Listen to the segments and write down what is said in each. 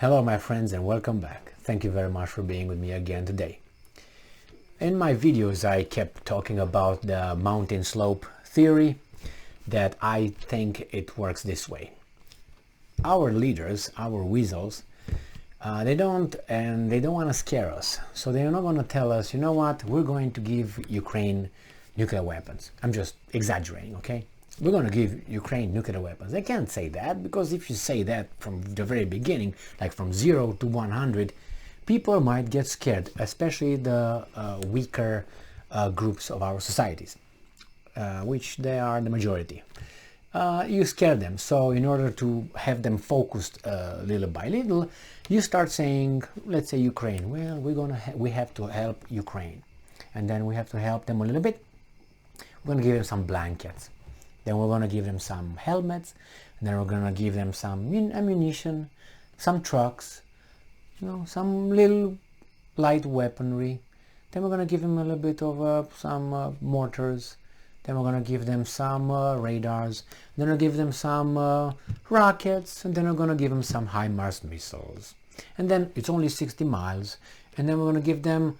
Hello my friends and welcome back. Thank you very much for being with me again today. In my videos I kept talking about the mountain slope theory, that I think it works this way. Our leaders, our weasels, they don't want to scare us. So they're not going to tell us, you know what, we're going to give Ukraine nuclear weapons. I'm just exaggerating, okay? We're going to give Ukraine nuclear weapons. They can't say that, because if you say that from the very beginning, like from 0 to 100, people might get scared, especially the weaker groups of our societies, which they are the majority. You scare them. So in order to have them focused little by little, you start saying, let's say Ukraine, well, we have to help Ukraine, and then we have to help them a little bit. We're going to give them some blankets. Then we're going to give them some helmets, and then we're going to give them some ammunition, some trucks, some little light weaponry. Then we're going to give them a little bit of some mortars. Then we're going to give them some radars. Then we'll give them some rockets, and then we're going to give them some HIMARS missiles. And then it's only 60 miles, and then we're going to give them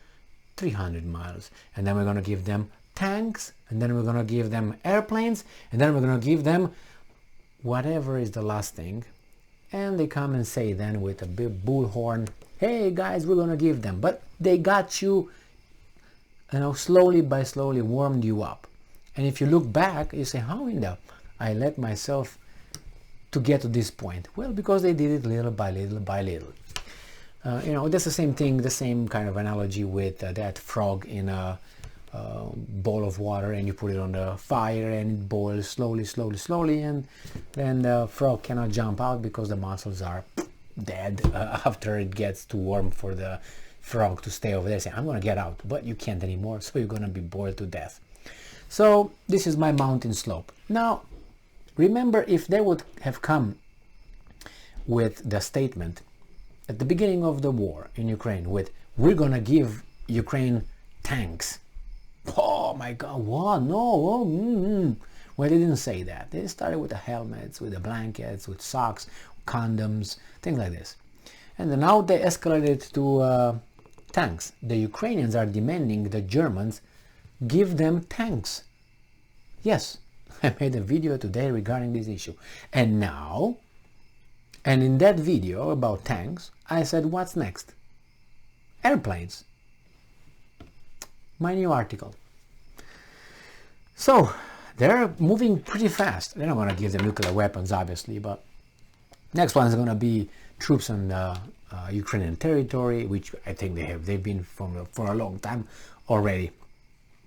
300 miles, and then we're going to give them tanks, and then we're going to give them airplanes, and then we're going to give them whatever is the last thing. And they come and say then with a big bullhorn, hey guys, we're going to give them. But they got you, slowly by slowly warmed you up. And if you look back, you say, how in the I let myself to get to this point? Well, because they did it little by little by little. That's the same thing, the same kind of analogy with that frog in a bowl of water, and you put it on the fire and it boils slowly, and then the frog cannot jump out because the muscles are dead after it gets too warm for the frog to stay over there. Say, I'm going to get out, but you can't anymore, so you're going to be boiled to death. So this is my mountain slope. Now remember, if they would have come with the statement at the beginning of the war in Ukraine with, we're going to give Ukraine tanks. Oh my God, what? No. Well, they didn't say that. They started with the helmets, with the blankets, with socks, condoms, things like this. And then now they escalated to tanks. The Ukrainians are demanding the Germans give them tanks. Yes, I made a video today regarding this issue. And now, and in that video about tanks, I said, what's next? Airplanes. My new article. So they're moving pretty fast. They're not going to give them nuclear weapons, obviously, but next one is going to be troops on Ukrainian territory, which I think they've been for a long time already.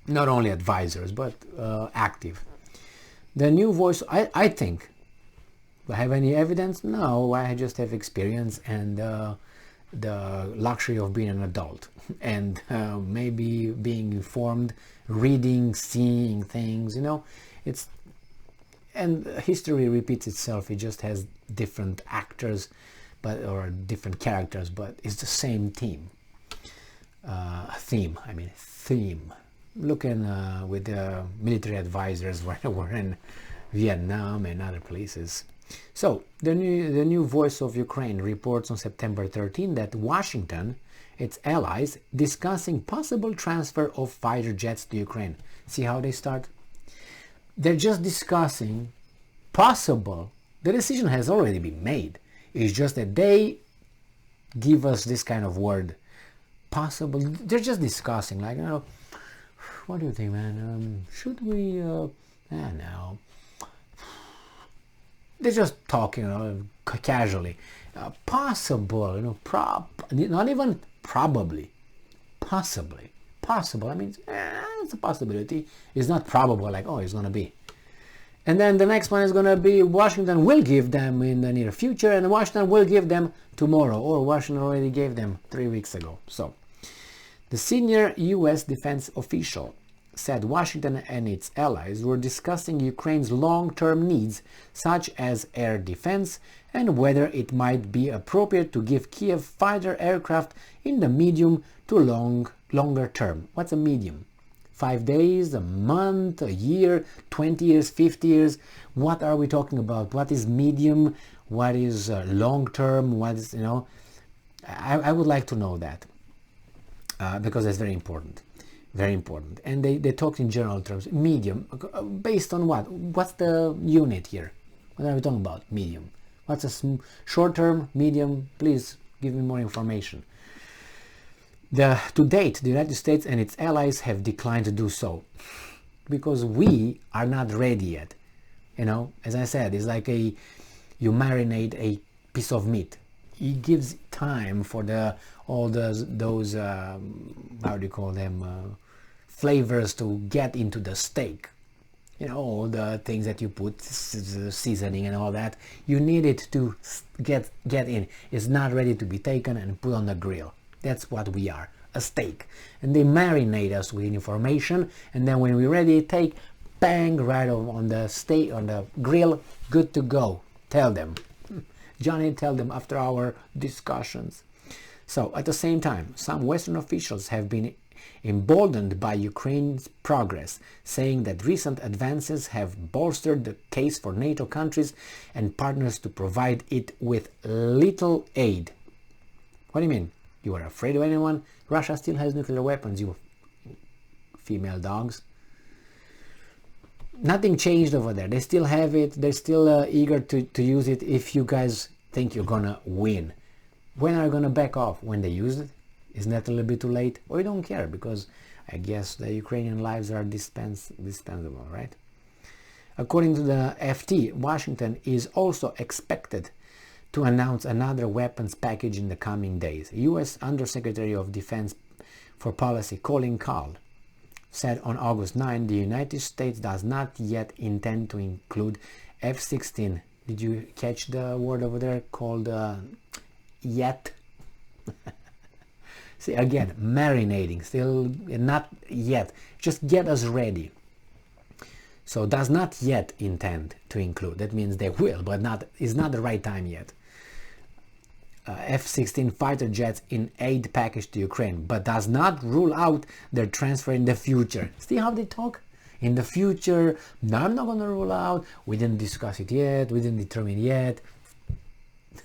Not only advisors, but active. The new voice, I think. Do I have any evidence? No, I just have experience and the luxury of being an adult, and maybe being informed, reading, seeing things, and history repeats itself. It just has different actors, or different characters, but it's the same theme. Theme. Looking with the military advisors when they were in Vietnam and other places. So, the new Voice of Ukraine reports on September 13 that Washington, its allies, discussing possible transfer of fighter jets to Ukraine. See how they start? They're just discussing possible. The decision has already been made. It's just that they give us this kind of word. Possible. They're just discussing, like, what do you think, man? Should we, no. They're just talking casually. Possible, not even probably. Possibly. Possible. I mean, it's a possibility. It's not probable, like, oh, it's going to be. And then the next one is going to be Washington will give them in the near future, and Washington will give them tomorrow, or Washington already gave them 3 weeks ago. So, the senior U.S. defense official said Washington and its allies were discussing Ukraine's long-term needs, such as air defense, and whether it might be appropriate to give Kiev fighter aircraft in the medium to longer term. What's a medium? 5 days, a month, a year, 20 years, 50 years? What are we talking about? What is medium? What is long term? What is, I would like to know that, because that's very important. Very important. And they talked in general terms. Medium, based on what? What's the unit here? What are we talking about? Medium. What's a short term, medium? Please give me more information. To date, the United States and its allies have declined to do so because we are not ready yet. You know, as I said, it's like you marinate a piece of meat. It gives time for all those how do you call them, flavors to get into the steak. You know, all the things that you put, seasoning and all that. You need it to get in. It's not ready to be taken and put on the grill. That's what we are, a steak. And they marinate us with information, and then when we're ready to take, bang, right on the steak, on the grill, good to go. Tell them. Johnny, tell them after our discussions. So, at the same time, some Western officials have been emboldened by Ukraine's progress, saying that recent advances have bolstered the case for NATO countries and partners to provide it with little aid. What do you mean? You are afraid of anyone? Russia still has nuclear weapons, you female dogs. Nothing changed over there. They still have it. They're still eager to use it if you guys think you're gonna win. When are you gonna back off? When they use it? Isn't that a little bit too late? Or you don't care because I guess the Ukrainian lives are dispensable, right? According to the FT, Washington is also expected to announce another weapons package in the coming days. U.S. Undersecretary of Defense for Policy Colin Kahl said on August 9 the United States does not yet intend to include F-16. Did you catch the word over there called yet? See, again, marinating, still not yet. Just get us ready. So does not yet intend to include. That means they will, but it's not the right time yet. F-16 fighter jets in aid package to Ukraine, but does not rule out their transfer in the future. See how they talk? In the future, no, I'm not going to rule out, we didn't discuss it yet, we didn't determine yet.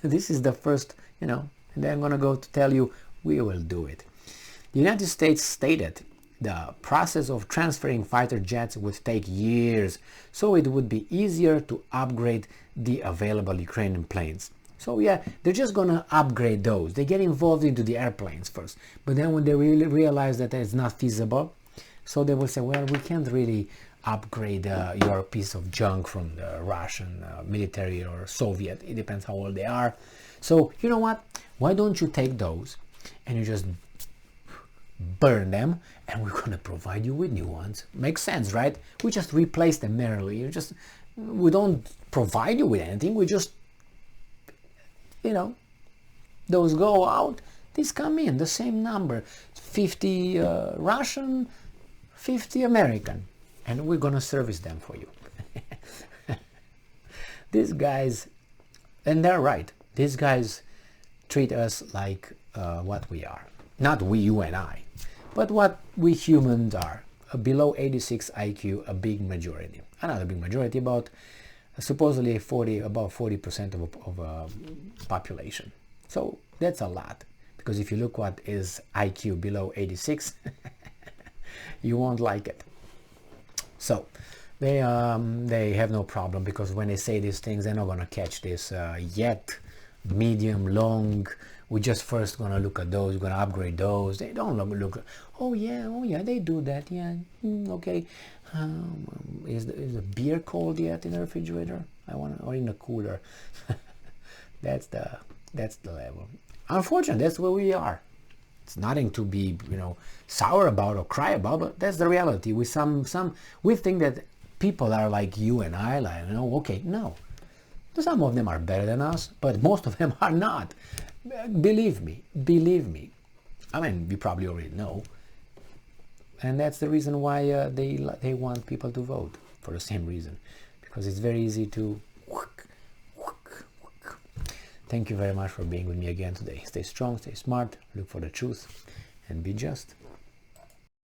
This is the first, you know, and then I'm going to go to tell you, we will do it. The United States stated the process of transferring fighter jets would take years, so it would be easier to upgrade the available Ukrainian planes. So yeah, they're just gonna upgrade those. They get involved into the airplanes first, but then when they really realize that it's not feasible, so they will say, well, we can't really upgrade your piece of junk from the Russian military or Soviet. It depends how old they are. So you know what? Why don't you take those and you just burn them, and we're gonna provide you with new ones. Makes sense, right? We just replace them merely. We don't provide you with anything. We just, you know, those go out, these come in, the same number, 50 Russian, 50 American, and we're gonna service them for you. These guys, and they're right, these guys treat us like what we are. Not we, you and I, but what we humans are. Below 86 IQ, a big majority. Another big majority, about supposedly about 40% of population. So that's a lot, because if you look what is IQ below 86, you won't like it. So they have no problem, because when they say these things, they're not gonna catch this yet, medium, long. We're just first gonna look at those. We're gonna upgrade those. They don't look. Oh yeah, they do that. Yeah, okay. Is the beer cold yet in the refrigerator? Or in the cooler. That's the level. Unfortunately, that's where we are. It's nothing to be, you know, sour about or cry about, but that's the reality. We think that people are like you and I, like, you know, okay, no. Some of them are better than us, but most of them are not. Believe me. I mean, you probably already know. And that's the reason why they want people to vote, for the same reason. Because it's very easy to... Thank you very much for being with me again today. Stay strong, stay smart, look for the truth, and be just.